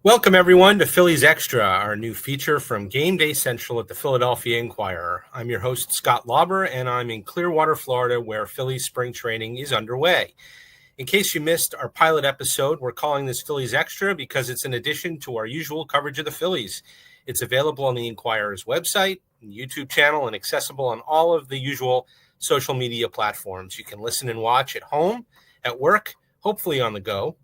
Welcome, everyone, to Phillies Extra, our new feature from Gameday Central at the Philadelphia Inquirer. I'm your host, Scott Lauber, and I'm in Clearwater, Florida, where Phillies spring training is underway. In case you missed our pilot episode, we're calling this Phillies Extra because it's an addition to our usual coverage of the Phillies. It's available on the Inquirer's website, YouTube channel, and accessible on all of the usual social media platforms. You can listen and watch at home, at work, hopefully on the go.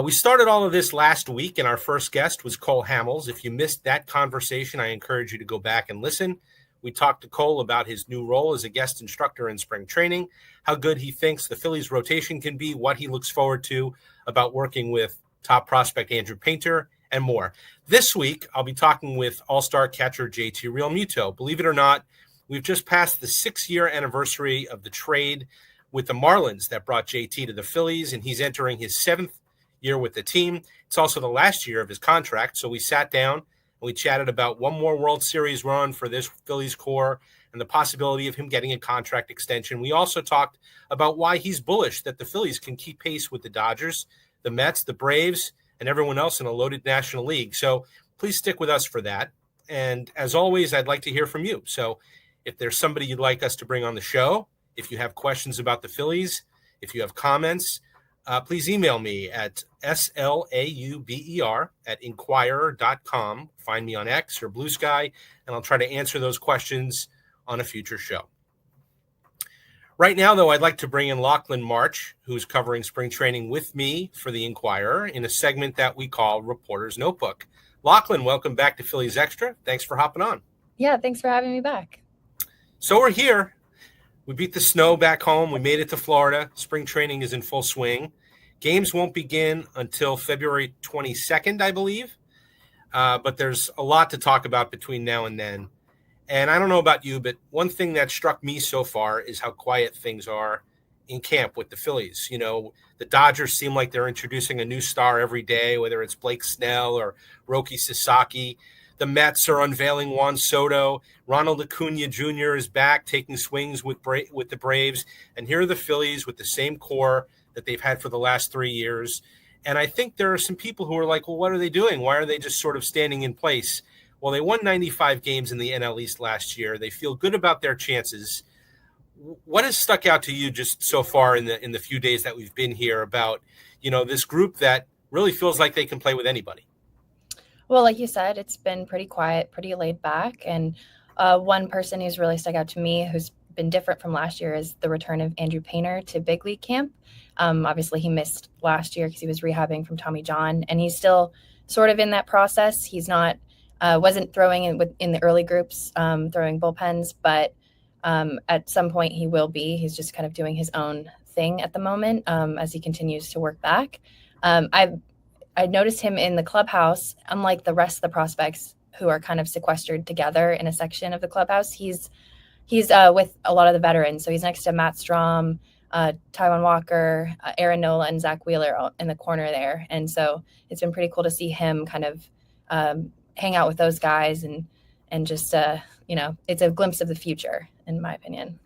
We started all of this last week, and our first guest was Cole Hamels. If you missed that conversation, I encourage you to go back and listen. We talked to Cole about his new role as a guest instructor in spring training, how good he thinks the Phillies rotation can be, what he looks forward to about working with top prospect Andrew Painter, and more. This week, I'll be talking with all-star catcher JT Realmuto. Believe it or not, we've just passed the 6-year anniversary of the trade with the Marlins that brought JT to the Phillies, and he's entering his 7th year with the team. It's also the last year of his contract. So we sat down and we chatted about one more World Series run for this Phillies core and the possibility of him getting a contract extension. We also talked about why he's bullish that the Phillies can keep pace with the Dodgers, the Mets, the Braves, and everyone else in a loaded National League. So please stick with us for that. And as always, I'd like to hear from you. So if there's somebody you'd like us to bring on the show, if you have questions about the Phillies, if you have comments, please email me at slauber@inquirer.com. Find me on X or Blue Sky, and I'll try to answer those questions on a future show. Right now, though, I'd like to bring in Lachlan March, who's covering spring training with me for the Inquirer in a segment that we call Reporter's Notebook. Lachlan, welcome back to Phillies Extra. Thanks for hopping on. Yeah, thanks for having me back. So we're here. We beat the snow back home. We made it to Florida. Spring training is in full swing. Games won't begin until February 22nd, I believe. But there's a lot to talk about between now and then. And I don't know about you, but one thing that struck me so far is how quiet things are in camp with the Phillies. You know, the Dodgers seem like they're introducing a new star every day, whether it's Blake Snell or Roki Sasaki. The Mets are unveiling Juan Soto. Ronald Acuna Jr. is back taking swings with the Braves. And here are the Phillies with the same core that they've had for the last 3 years. And I think there are some people who are like, well, what are they doing? Why are they just sort of standing in place? Well, they won 95 games in the NL East last year. They feel good about their chances. What has stuck out to you just so far in the few days that we've been here about, you know, this group that really feels like they can play with anybody? Well, like you said, it's been pretty quiet, pretty laid back. And one person who's really stuck out to me who's been different from last year is the return of Andrew Painter to big league camp. Obviously, he missed last year because he was rehabbing from Tommy John, and he's still sort of in that process. He's not wasn't throwing in the early groups, throwing bullpens, but at some point he will be. He's just kind of doing his own thing at the moment as he continues to work back. I noticed him in the clubhouse, unlike the rest of the prospects who are kind of sequestered together in a section of the clubhouse. He's with a lot of the veterans. So he's next to Matt Strom, Taijuan Walker, Aaron Nola, and Zach Wheeler in the corner there. And so it's been pretty cool to see him kind of hang out with those guys and just, it's a glimpse of the future, in my opinion.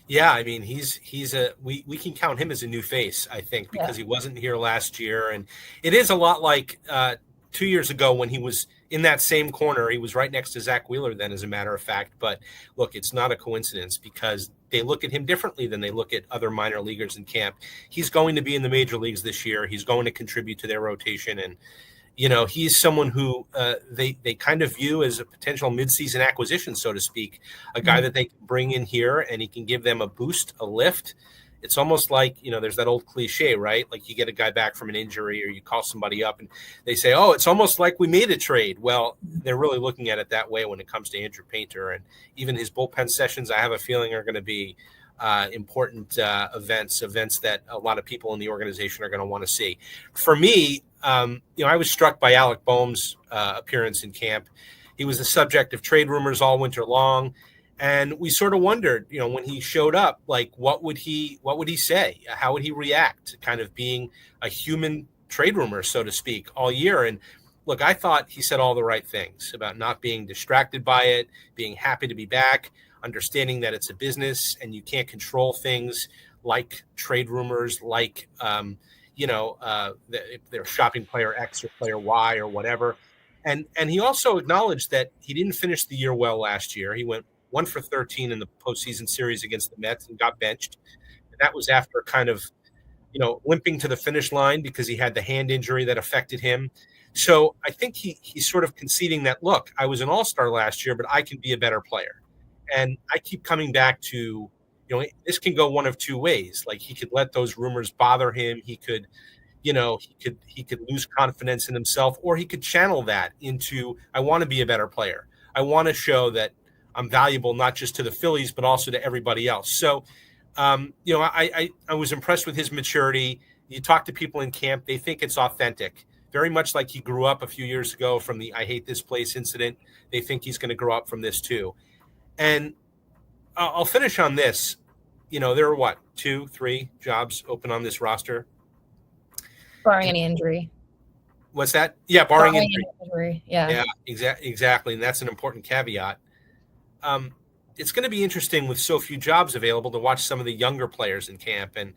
Yeah, I mean, we can count him as a new face, I think, because he wasn't here last year. And it is a lot like 2 years ago when he was in that same corner. He was right next to Zach Wheeler then, as a matter of fact. But look, it's not a coincidence because they look at him differently than they look at other minor leaguers in camp. He's going to be in the major leagues this year. He's going to contribute to their rotation. And, you know, he's someone who they kind of view as a potential midseason acquisition, so to speak, a guy that they can bring in here and he can give them a boost, a lift. It's almost like, you know, there's that old cliche, right? Like you get a guy back from an injury or you call somebody up and they say, oh, it's almost like we made a trade. Well, they're really looking at it that way when it comes to Andrew Painter, and even his bullpen sessions, I have a feeling, are going to be important events that a lot of people in the organization are going to want to see. For me, I was struck by Alec Boehm's appearance in camp. He was the subject of trade rumors all winter long. And we sort of wondered, you know, when he showed up, like, what would he say? How would he react to kind of being a human trade rumor, so to speak, all year? And look, I thought he said all the right things about not being distracted by it, being happy to be back, understanding that it's a business and you can't control things like trade rumors, like, if they're shopping player X or player Y or whatever. And he also acknowledged that he didn't finish the year well last year. He went 1 for 13 in the postseason series against the Mets and got benched. And that was after kind of limping to the finish line because he had the hand injury that affected him. So I think he's sort of conceding that, look, I was an all-star last year, but I can be a better player. And I keep coming back to, this can go one of two ways. Like, he could let those rumors bother him. He could, he could lose confidence in himself, or he could channel that into, I want to be a better player. I want to show that I'm valuable, not just to the Phillies, but also to everybody else. So, I was impressed with his maturity. You talk to people in camp, they think it's authentic, very much like he grew up a few years ago from the "I hate this place" incident. They think he's going to grow up from this too. And I'll finish on this. There are what, 2, 3 jobs open on this roster? Barring any injury. What's that? Yeah, barring Barring injury. any injury. Yeah. Yeah, exactly. And that's an important caveat. It's going to be interesting with so few jobs available to watch some of the younger players in camp. And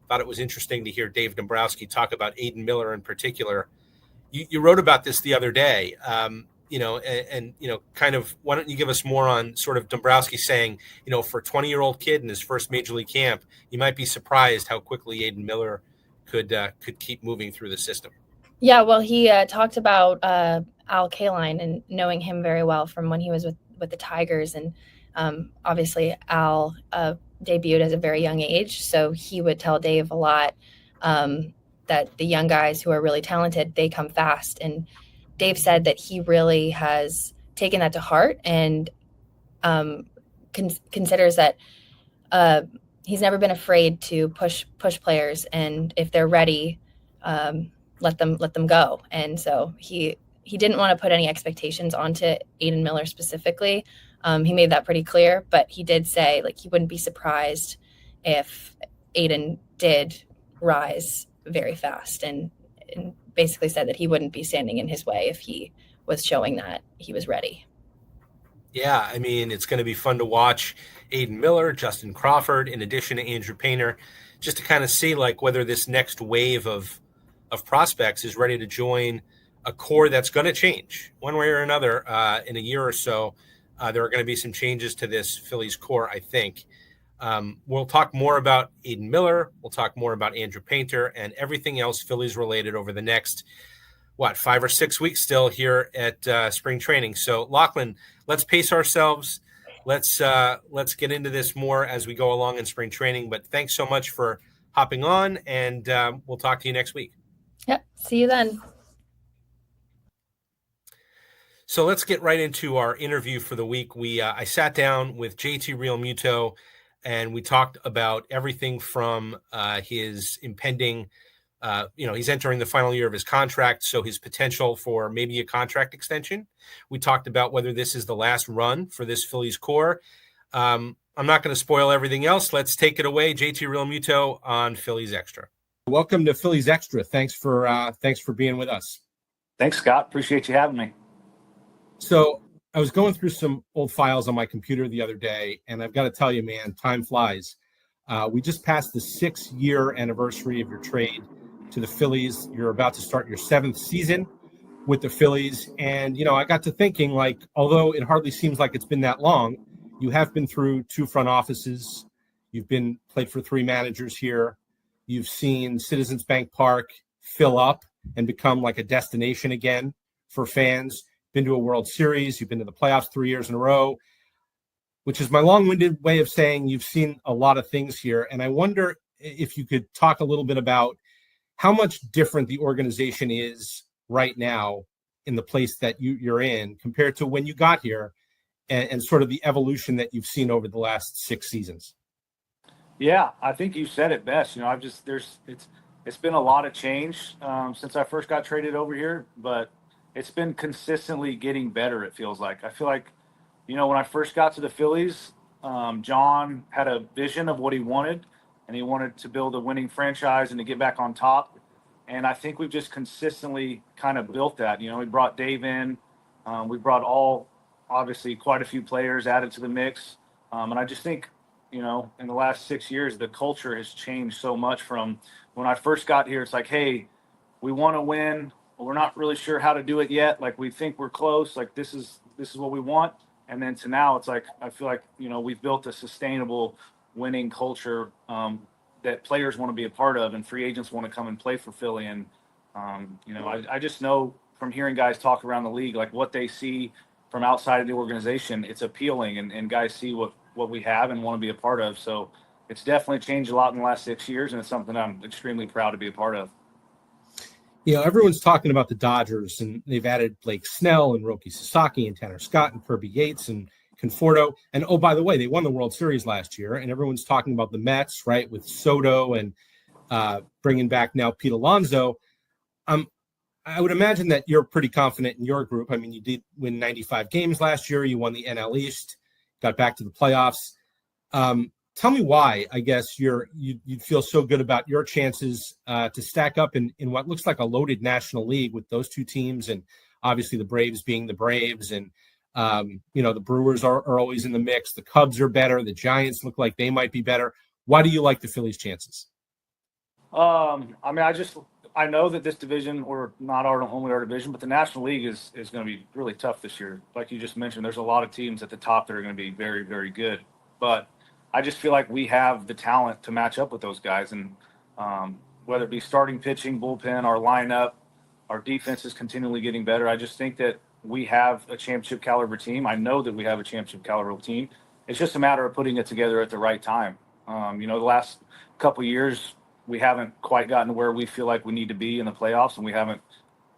thought it was interesting to hear Dave Dombrowski talk about Aiden Miller in particular. You wrote about this the other day, kind of, why don't you give us more on sort of Dombrowski saying, for a 20-year-old kid in his first major league camp, you might be surprised how quickly Aiden Miller could keep moving through the system. Yeah, well, he talked about Al Kaline and knowing him very well from when he was with the Tigers. And obviously, Al debuted at a very young age. So he would tell Dave a lot that the young guys who are really talented, they come fast. And Dave said that he really has taken that to heart and considers that he's never been afraid to push players. And if they're ready, let them go. And so he didn't want to put any expectations onto Aiden Miller specifically. He made that pretty clear, but he did say like he wouldn't be surprised if Aiden did rise very fast, and basically said that he wouldn't be standing in his way if he was showing that he was ready. Yeah, I mean, it's going to be fun to watch Aiden Miller, Justin Crawford, in addition to Andrew Painter, just to kind of see like whether this next wave of prospects is ready to join a core that's going to change one way or another in a year or so. There are going to be some changes to this Phillies core, I think. We'll talk more about Aiden Miller. We'll talk more about Andrew Painter and everything else Phillies related over the next, 5 or 6 weeks still here at spring training. So, Lachlan, let's pace ourselves. Let's get into this more as we go along in spring training. But thanks so much for hopping on, and we'll talk to you next week. Yep. See you then. So let's get right into our interview for the week. I sat down with JT Realmuto, and we talked about everything from his impending, he's entering the final year of his contract, so his potential for maybe a contract extension. We talked about whether this is the last run for this Phillies core. I'm not going to spoil everything else. Let's take it away, JT Realmuto on Phillies Extra. Welcome to Phillies Extra. Thanks for being with us. Thanks, Scott. Appreciate you having me. So I was going through some old files on my computer the other day, and I've got to tell you, man, time flies. We just passed the 6-year anniversary of your trade to the Phillies. You're about to start your 7th season with the Phillies. And, I got to thinking, like, although it hardly seems like it's been that long, you have been through 2 front offices. You've played for 3 managers here. You've seen Citizens Bank Park fill up and become like a destination again for fans. Been to a World Series. You've been to the playoffs 3 years in a row, which is my long-winded way of saying you've seen a lot of things here. And I wonder if you could talk a little bit about how much different the organization is right now in the place that you're in compared to when you got here, and sort of the evolution that you've seen over the last 6 seasons. Yeah, I think you said it best. It's been a lot of change since I first got traded over here, but it's been consistently getting better, it feels like. I feel like, when I first got to the Phillies, John had a vision of what he wanted, and he wanted to build a winning franchise and to get back on top. And I think we've just consistently kind of built that. We brought Dave in. We brought obviously quite a few players added to the mix. And I just think in the last 6 years, the culture has changed so much from when I first got here. It's like, hey, we want to win, but we're not really sure how to do it yet. Like we think we're close. Like this is what we want. And then to now, it's like I feel like we've built a sustainable winning culture that players want to be a part of, and free agents want to come and play for Philly. And I just know from hearing guys talk around the league, like what they see from outside of the organization, it's appealing, and guys see what we have and want to be a part of. So it's definitely changed a lot in the last 6 years, and it's something I'm extremely proud to be a part of. Everyone's talking about the Dodgers, and they've added Blake Snell and Roki Sasaki and Tanner Scott and Kirby Yates and Conforto. And, oh, by the way, they won the World Series last year, and everyone's talking about the Mets, right, with Soto and bringing back now Pete Alonso. I would imagine that you're pretty confident in your group. I mean, you did win 95 games last year. You won the NL East, got back to the playoffs. Tell me why, I guess, you feel so good about your chances to stack up in what looks like a loaded National League with those two teams, and obviously the Braves being the Braves, and the Brewers are always in the mix. The Cubs are better. The Giants look like they might be better. Why do you like the Phillies' chances? I know that this division, or not only our division, but the National League is going to be really tough this year. Like you just mentioned, there's a lot of teams at the top that are going to be very, very good. But I just feel like we have the talent to match up with those guys. And whether it be starting pitching, bullpen, our lineup, our defense is continually getting better. I just think that we have a championship caliber team. I know that we have a championship caliber team. It's just a matter of putting it together at the right time. The last couple of years, we haven't quite gotten to where we feel like we need to be in the playoffs, and we haven't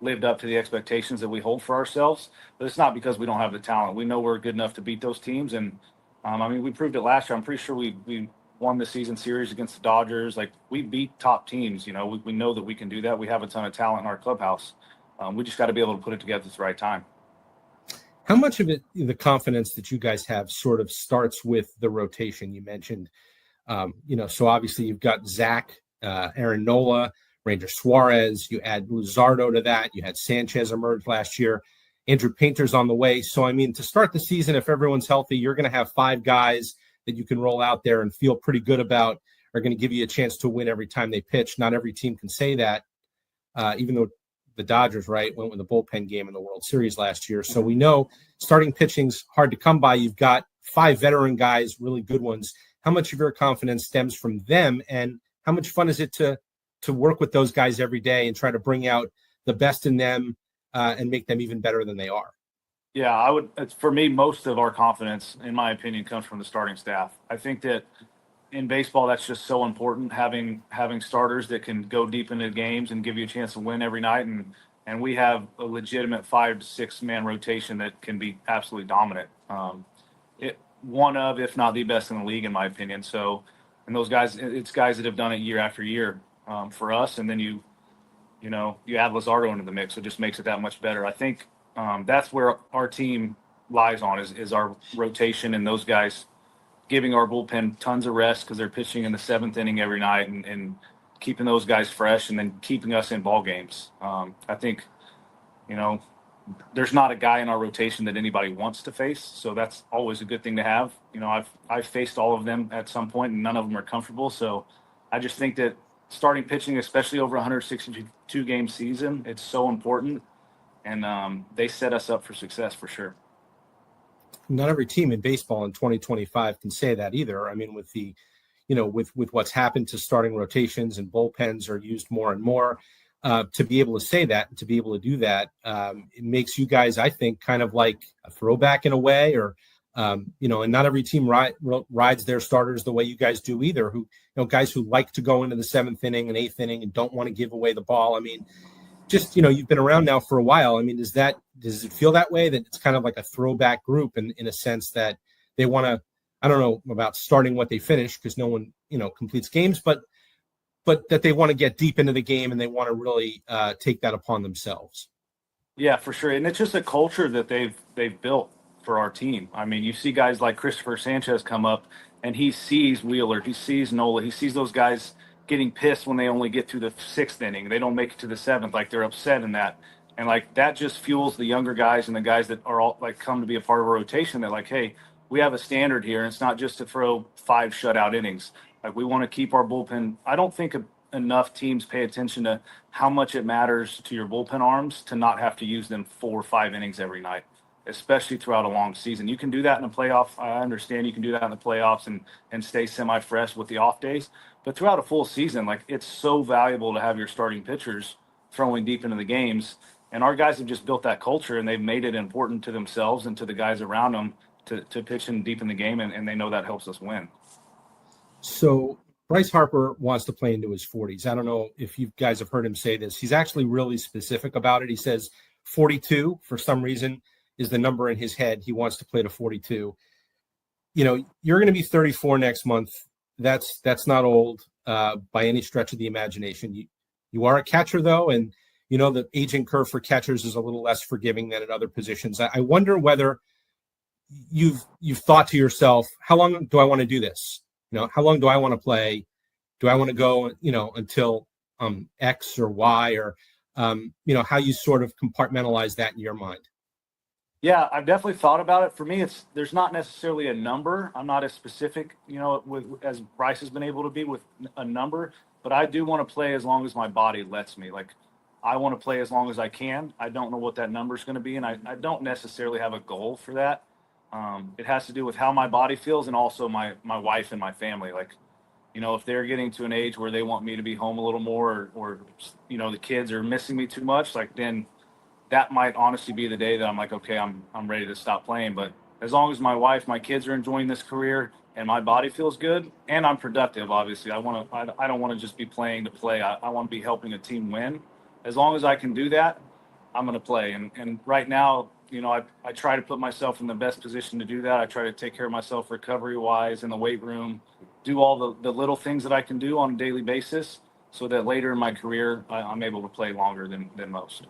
lived up to the expectations that we hold for ourselves. But it's not because we don't have the talent. We know we're good enough to beat those teams, and we proved it last year. I'm pretty sure we won the season series against the Dodgers. Like, we beat top teams. We know that we can do that. We have a ton of talent in our clubhouse. We just got to be able to put it together at the right time. How much of it, the confidence that you guys have, sort of starts with the rotation you mentioned? So obviously you've got Zach, Aaron Nola, Ranger Suarez. You add Luzardo to that. You had Sanchez emerge last year. Andrew Painter's on the way. So, I mean, to start the season, if everyone's healthy, you're going to have 5 guys that you can roll out there and feel pretty good about, are going to give you a chance to win every time they pitch. Not every team can say that, even though the Dodgers, right, went with a bullpen game in the World Series last year. So we know starting pitching's hard to come by. You've got 5 veteran guys, really good ones. How much of your confidence stems from them, and how much fun is it to work with those guys every day and try to bring out the best in them and make them even better than they are? Yeah, for me, most of our confidence, in my opinion, comes from the starting staff. I think that in baseball, that's just so important, having starters that can go deep into games and give you a chance to win every night. And we have a legitimate 5 to 6 man rotation that can be absolutely dominant. One of, if not the best in the league, in my opinion. So, and those guys, it's guys that have done it year after year for us. And then you add Luzardo into the mix, so it just makes it that much better. I think that's where our team lies on is our rotation, and those guys giving our bullpen tons of rest because they're pitching in the 7th inning every night, and keeping those guys fresh, and then keeping us in ball games. I think, there's not a guy in our rotation that anybody wants to face, so that's always a good thing to have. I've faced all of them at some point, and none of them are comfortable. So I just think that starting pitching, especially over 162 game season, it's so important, and they set us up for success for sure. Not every team in baseball in 2025 can say that either. I mean, with the, with what's happened to starting rotations, and bullpens are used more and more, to be able to say that and to be able to do that, it makes you guys, I think, kind of like a throwback in a way, or, and not every team rides their starters the way you guys do either, who, guys who like to go into the 7th inning and 8th inning and don't want to give away the ball. I mean, just, you've been around now for a while. I mean, does it feel that way, that it's kind of like a throwback group in a sense that they want to, I don't know about starting what they finish, because no one, completes games, but that they want to get deep into the game and they want to really take that upon themselves? Yeah, for sure. And it's just a culture that they've built for our team. I mean, you see guys like Christopher Sanchez come up, and he sees Wheeler, he sees Nola, he sees those guys getting pissed when they only get through the 6th inning. They don't make it to the 7th. Like, they're upset in that. And like, that just fuels the younger guys and the guys that are all like come to be a part of a rotation. They're like, hey, we have a standard here. And it's not just to throw 5 shutout innings. Like, we want to keep our bullpen. I don't think enough teams pay attention to how much it matters to your bullpen arms to not have to use them 4 or 5 innings every night, especially throughout a long season. You can do that in the playoff. I understand you can do that in the playoffs and stay semi-fresh with the off days. But throughout a full season, like, it's so valuable to have your starting pitchers throwing deep into the games. And our guys have just built that culture, and they've made it important to themselves and to the guys around them to pitch in deep in the game, and they know that helps us win. So Bryce Harper wants to play into his 40s. I don't know if you guys have heard him say this. He's actually really specific about it. He says 42, for some reason, is the number in his head. He wants to play to 42. You know, you're going to be 34 next month. That's not old by any stretch of the imagination. You are a catcher, though, and you know the aging curve for catchers is a little less forgiving than at other positions. I wonder whether you've thought to yourself, how long do I want to do this? You know, how long do I want to play? Do I want to go, you know, until X or Y, or you know, how you sort of compartmentalize that in your mind? Yeah, I've definitely thought about it. For me, there's not necessarily a number. I'm not as specific, you know, as Bryce has been able to be with a number, but I do want to play as long as my body lets me. Like, I want to play as long as I can. I don't know what that number is going to be, and I don't necessarily have a goal for that. It has to do with how my body feels, and also my wife and my family. Like, you know, if they're getting to an age where they want me to be home a little more, or you know, the kids are missing me too much, like, then that might honestly be the day that I'm like, okay, I'm ready to stop playing. But as long as my wife, my kids are enjoying this career, and my body feels good, and I'm productive, obviously, I don't want to just be playing to play. I want to be helping a team win. As long as I can do that, I'm going to play. And right now, you know, I try to put myself in the best position to do that. I try to take care of myself recovery wise in the weight room, do all the little things that I can do on a daily basis, so that later in my career, I'm able to play longer than most.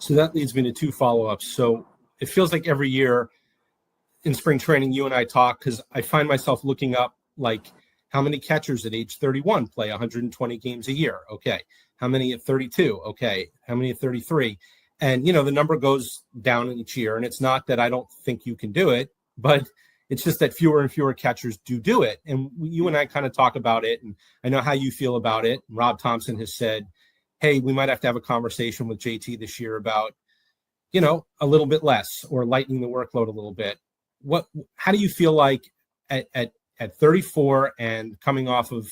So that leads me to 2 follow-ups. So it feels like every year in spring training, you and I talk, because I find myself looking up, like, how many catchers at age 31 play 120 games a year? Okay. How many at 32? Okay. How many at 33? And, you know, the number goes down each year. And it's not that I don't think you can do it, but it's just that fewer and fewer catchers do it. And you and I kind of talk about it, and I know how you feel about it. Rob Thompson has said, hey, we might have to have a conversation with JT this year about, you know, a little bit less, or lightening the workload a little bit. How do you feel like at 34 and coming off of,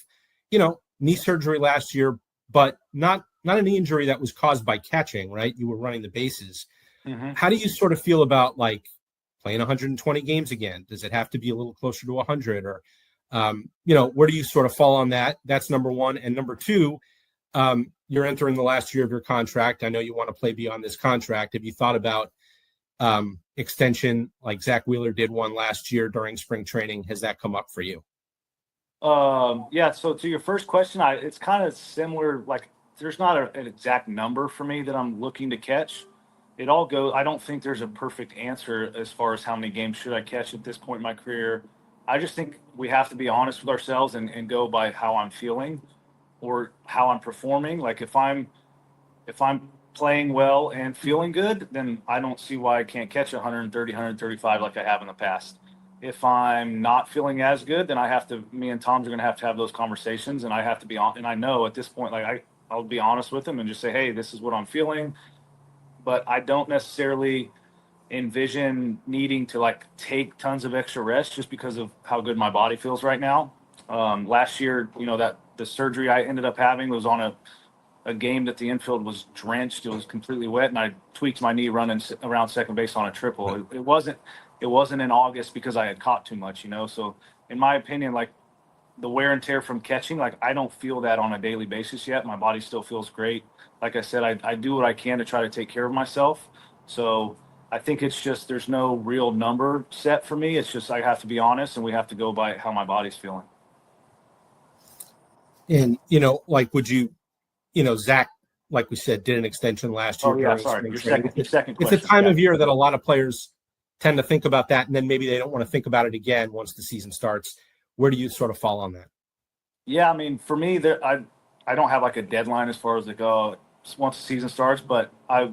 you know, knee surgery last year, but not a knee injury that was caused by catching, right? You were running the bases. Mm-hmm. How do you sort of feel about, like, playing 120 games again? Does it have to be a little closer to 100, or, you know, where do you sort of fall on that? That's number one. And number two, you're entering the last year of your contract. I know you want to play beyond this contract. Have you thought about extension, like Zach Wheeler did one last year during spring training? Has that come up for you? Yeah. So to your first question, it's kind of similar. Like, there's not an exact number for me that I'm looking to catch. It all goes. I don't think there's a perfect answer as far as how many games should I catch at this point in my career. I just think we have to be honest with ourselves and go by how I'm feeling or how I'm performing. Like, if I'm playing well and feeling good, then I don't see why I can't catch 130, 135 like I have in the past. If I'm not feeling as good, then me and Tom's are going to have those conversations, and I have to be on. And I know at this point, like, I'll be honest with him and just say, hey, this is what I'm feeling. But I don't necessarily envision needing to, like, take tons of extra rest just because of how good my body feels right now. Last year, you know, that the surgery I ended up having was on a game that the infield was drenched. It was completely wet, and I tweaked my knee running around second base on a triple. It wasn't in August because I had caught too much, you know. So in my opinion, like, the wear and tear from catching, like, I don't feel that on a daily basis yet. My body still feels great. Like I said, I do what I can to try to take care of myself. So I think it's just, there's no real number set for me. It's just, I have to be honest, and we have to go by how my body's feeling. And, you know, like, would you, you know, Zach, like we said, did an extension last year. Oh, yeah, sorry. Your second question. It's a time of year that a lot of players tend to think about that, and then maybe they don't want to think about it again once the season starts. Where do you sort of fall on that? Yeah, I mean, for me, I don't have, like, a deadline as far as, like, once the season starts, but I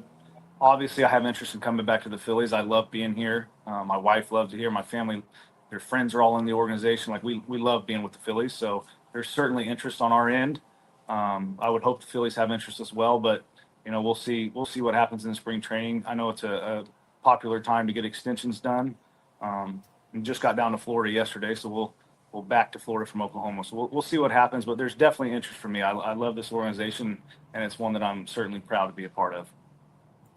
have interest in coming back to the Phillies. I love being here. My wife loves it here. My family their friends are all in the organization. Like we love being with the Phillies. So there's certainly interest on our end. I would hope the Phillies have interest as well, but we'll see. We'll see what happens in spring training. I know it's a popular time to get extensions done. And just got down to Florida yesterday, so we'll back to Florida from Oklahoma. So we'll see what happens, but there's definitely interest for me. I love this organization, and it's one that I'm certainly proud to be a part of.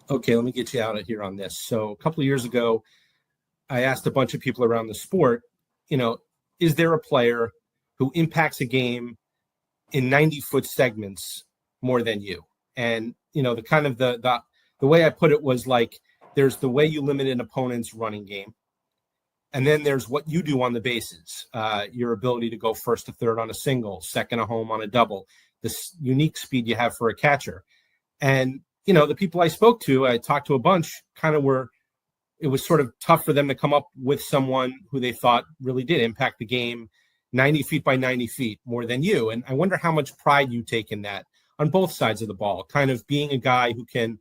Okay, let me get you out of here on this. So a couple of years ago, I asked a bunch of people around the sport, is there a player who impacts a game in 90-foot segments more than you? And, the kind of the way I put it was like, there's the way you limit an opponent's running game. And then there's what you do on the bases, your ability to go first to third on a single, second to home on a double, this unique speed you have for a catcher. And, the people I spoke to, I talked to a bunch, it was sort of tough for them to come up with someone who they thought really did impact the game 90 feet by 90 feet more than you. And I wonder how much pride you take in that on both sides of the ball, kind of being a guy who can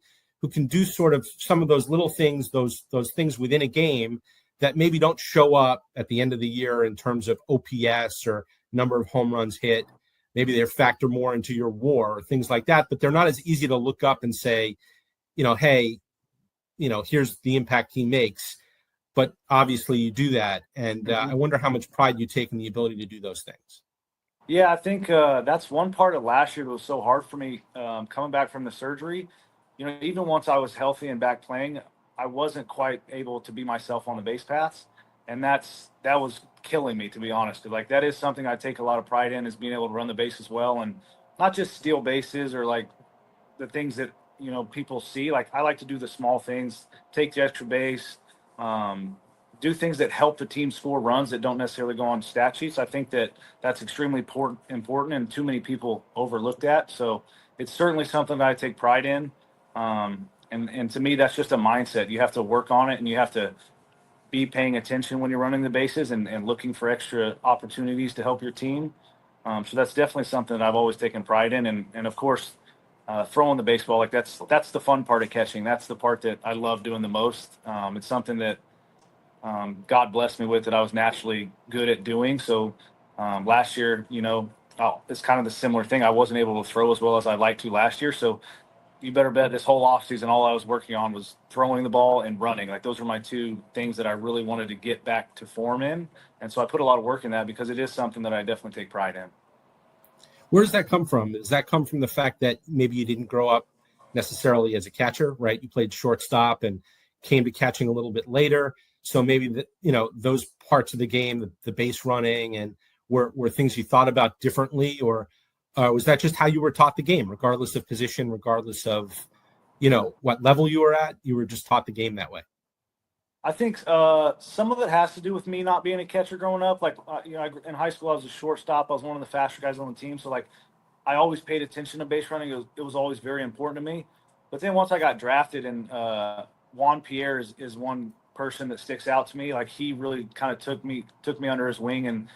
do sort of some of those little things, those things within a game that maybe don't show up at the end of the year in terms of OPS or number of home runs hit. Maybe they factor more into your WAR or things like that, but they're not as easy to look up and say, hey, here's the impact he makes. But obviously you do that. And I wonder how much pride you take in the ability to do those things. Yeah, I think that's one part of last year that was so hard for me coming back from the surgery. Even once I was healthy and back playing, I wasn't quite able to be myself on the base paths. And that was killing me, to be honest. Like, that is something I take a lot of pride in, is being able to run the bases well and not just steal bases or like the things that, people see. Like, I like to do the small things, take the extra base, do things that help the team score runs that don't necessarily go on stat sheets. I think that's extremely important and too many people overlook that. So it's certainly something that I take pride in. And to me, that's just a mindset. You have to work on it, and you have to be paying attention when you're running the bases and looking for extra opportunities to help your team. So that's definitely something that I've always taken pride in. And of course, throwing the baseball, like that's the fun part of catching. That's the part that I love doing the most. It's something that God blessed me with, that I was naturally good at doing. So last year, it's kind of the similar thing. I wasn't able to throw as well as I'd like to last year. So you better bet this whole offseason, all I was working on was throwing the ball and running. Like, those were my two things that I really wanted to get back to form in. And so I put a lot of work in that, because it is something that I definitely take pride in. Where does that come from? Does that come from the fact that maybe you didn't grow up necessarily as a catcher, right? You played shortstop and came to catching a little bit later. So maybe those parts of the game, the base running, and were things you thought about differently, or was that just how you were taught the game, regardless of position, regardless of, what level you were at? You were just taught the game that way. I think some of it has to do with me not being a catcher growing up. Like, in high school, I was a shortstop. I was one of the faster guys on the team. So, like, I always paid attention to base running. It was always very important to me. But then once I got drafted, and Juan Pierre is one person that sticks out to me. Like, he really kind of took me under his wing and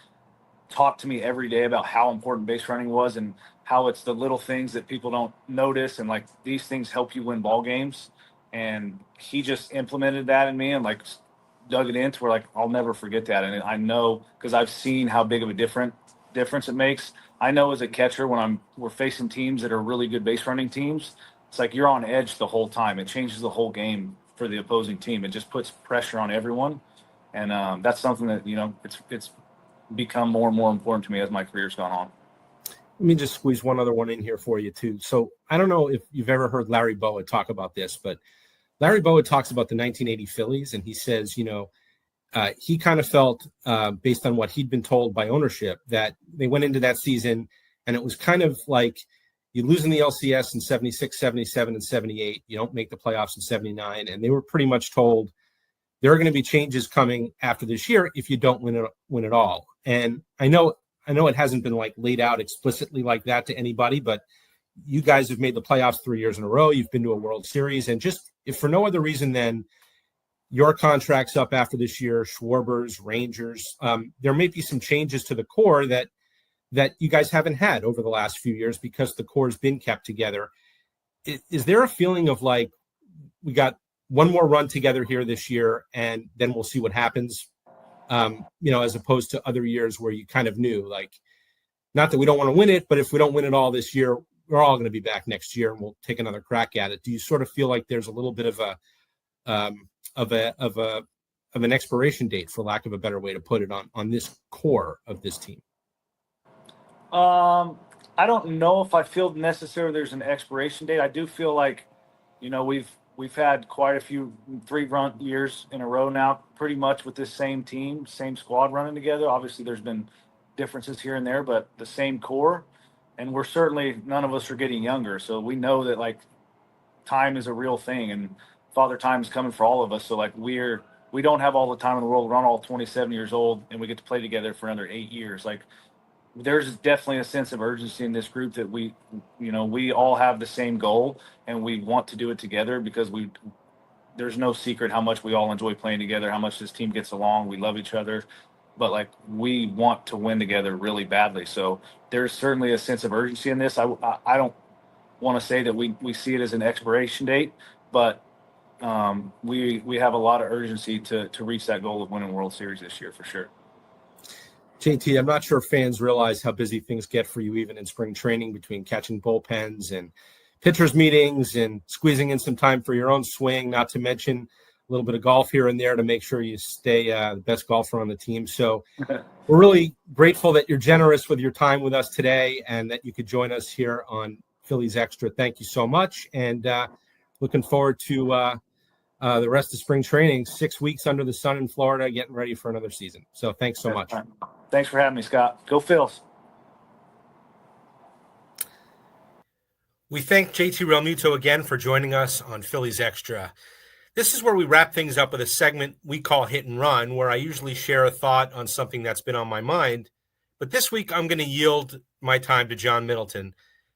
talked to me every day about how important base running was, and how it's the little things that people don't notice, and like, these things help you win ball games. And he just implemented that in me, and like dug it into where, like, I'll never forget that. And I know, because I've seen how big of a difference it makes. I know as a catcher, when we're facing teams that are really good base running teams, it's like you're on edge the whole time. It changes the whole game for the opposing team. It just puts pressure on everyone. And that's something that, it's become more and more important to me as my career's gone on. Let me just squeeze one other one in here for you too. So I don't know if you've ever heard Larry Bowa talk about this, but Larry Bowa talks about the 1980 Phillies, and he says, he kind of felt, based on what he'd been told by ownership, that they went into that season and it was kind of like, you lose in the LCS in 76, 77, and 78. You don't make the playoffs in 79. And they were pretty much told there are going to be changes coming after this year if you don't win it all. And I know it hasn't been like laid out explicitly like that to anybody, but you guys have made the playoffs 3 years in a row. You've been to a World Series, and just, if for no other reason than your contract's up after this year, Schwarber's, Rangers, there may be some changes to the core that you guys haven't had over the last few years, because the core's been kept together. Is there a feeling of like, we got one more run together here this year, and then we'll see what happens as opposed to other years where you kind of knew, like, not that we don't want to win it, but if we don't win it all this year, we're all going to be back next year and we'll take another crack at it. Do you sort of feel like there's a little bit of an expiration date, for lack of a better way to put it, on this core of this team? I don't know if I feel necessarily there's an expiration date. I do feel like, we've had quite a few 3-run years in a row now, pretty much with this same team, same squad running together. Obviously, there's been differences here and there, but the same core. And we're certainly, none of us are getting younger. So we know that, like, time is a real thing, and Father Time is coming for all of us. So, like, we don't have all the time in the world. We're not all 27 years old, and we get to play together for another 8 years. Like, there's definitely a sense of urgency in this group that we all have the same goal, and we want to do it together because there's no secret how much we all enjoy playing together, how much this team gets along. We love each other, but, like, we want to win together really badly. So there's certainly a sense of urgency in this. I don't want to say that we see it as an expiration date, but we have a lot of urgency to reach that goal of winning World Series this year for sure. JT, I'm not sure fans realize how busy things get for you even in spring training, between catching bullpens and pitchers meetings and squeezing in some time for your own swing, not to mention a little bit of golf here and there to make sure you stay the best golfer on the team. So we're really grateful that you're generous with your time with us today and that you could join us here on Phillies Extra. Thank you so much. And looking forward to the rest of spring training, 6 weeks under the sun in Florida, getting ready for another season. So thanks so much. Thanks for having me, Scott. Go Phils. We thank JT Realmuto again for joining us on Phillies Extra. This is where we wrap things up with a segment we call Hit and Run, where I usually share a thought on something that's been on my mind. But this week, I'm going to yield my time to John Middleton.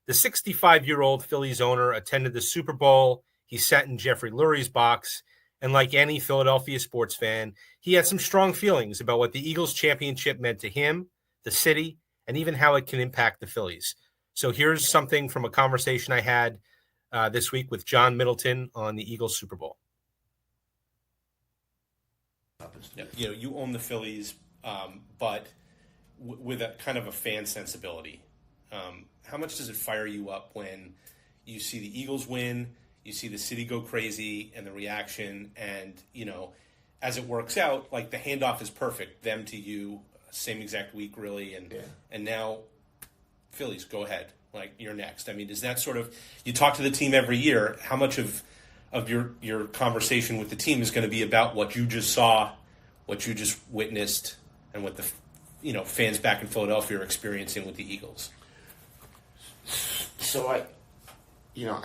The 65-year-old Phillies owner attended the Super Bowl. He sat in Jeffrey Lurie's box, and like any Philadelphia sports fan, he had some strong feelings about what the Eagles championship meant to him, the city, and even how it can impact the Phillies. So here's something from a conversation I had this week with John Middleton on the Eagles Super Bowl. You own the Phillies, but with a kind of a fan sensibility. How much does it fire you up when you see the Eagles win, you see the city go crazy and the reaction, and, as it works out, like, the handoff is perfect, them to you, same exact week, really, and now Phillies, go ahead, like, you're next. I mean, is that sort of, you talk to the team every year, how much of your conversation with the team is going to be about what you just saw, what you just witnessed, and what the fans back in Philadelphia are experiencing with the Eagles? So I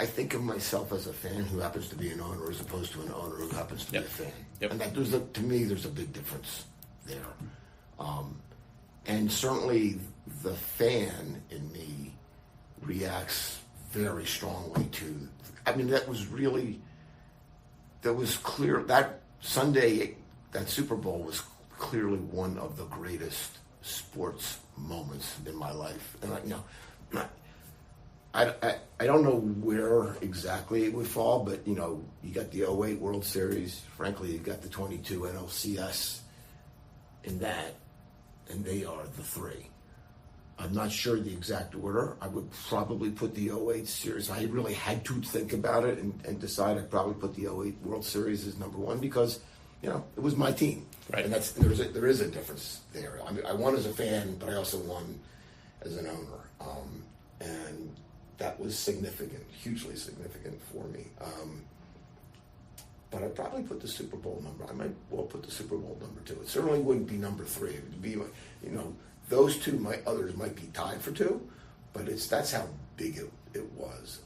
think of myself as a fan who happens to be an owner as opposed to an owner who happens to be a fan. Yep. And that to me, there's a big difference there. And certainly the fan in me reacts very strongly to, that was clear. That Sunday, that Super Bowl was clearly one of the greatest sports moments in my life. And I don't know where exactly it would fall, but, you got the 08 World Series. Frankly, you got the 22 NLCS in that, and they are the three. I'm not sure the exact order. I would probably put the 08 series. I really had to think about it and decide I'd probably put the 08 World Series as number one because, it was my team. Right. And there is a difference there. I won as a fan, but I also won as an owner. And that was significant, hugely significant for me. But I'd probably put the Super Bowl number. I might well put the Super Bowl number 2. It certainly wouldn't be number 3. It would be, those two, others might be tied for 2, but that's how big it was.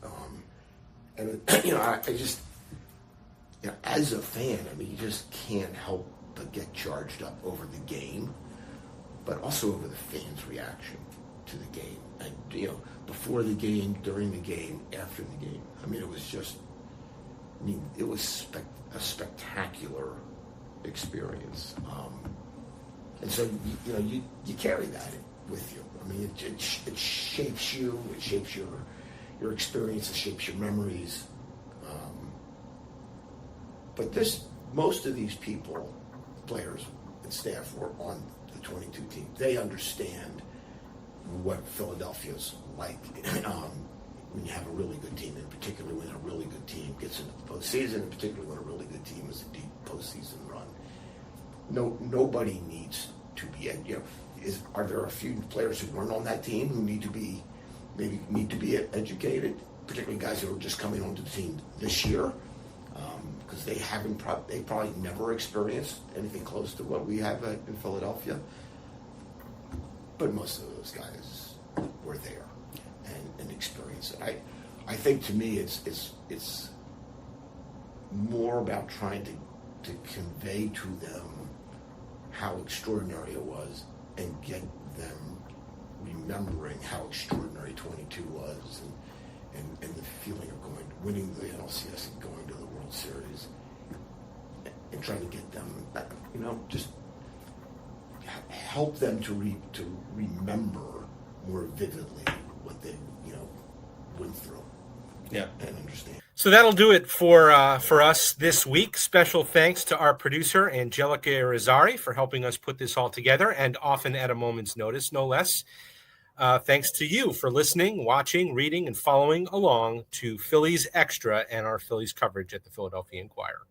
I just, as a fan, you just can't help but get charged up over the game, but also over the fans' reaction to the game. And, before the game, during the game, after the game. It was just, it was a spectacular experience. And so, you carry that with you. It shapes you, it shapes your experience, it shapes your memories. But most of these people, players, and staff were on the 22 team. They understand what Philadelphia's like when you have a really good team, and particularly when a really good team gets into the postseason, and particularly when a really good team is a deep postseason run. Nobody needs to be, are there a few players who weren't on that team who need to be educated, particularly guys who are just coming onto the team this year, because they probably never experienced anything close to what we have in Philadelphia. But most of those guys were there and experienced it. I think to me it's more about trying to convey to them how extraordinary it was and get them remembering how extraordinary 22 was and the feeling of winning the NLCS and going to the World Series and trying to get them, just help them to remember more vividly what they, went through. Yeah. And understand. So that'll do it for us this week. Special thanks to our producer, Angelica Irizarry, for helping us put this all together, and often at a moment's notice, no less. Thanks to you for listening, watching, reading, and following along to Phillies Extra and our Phillies coverage at the Philadelphia Inquirer.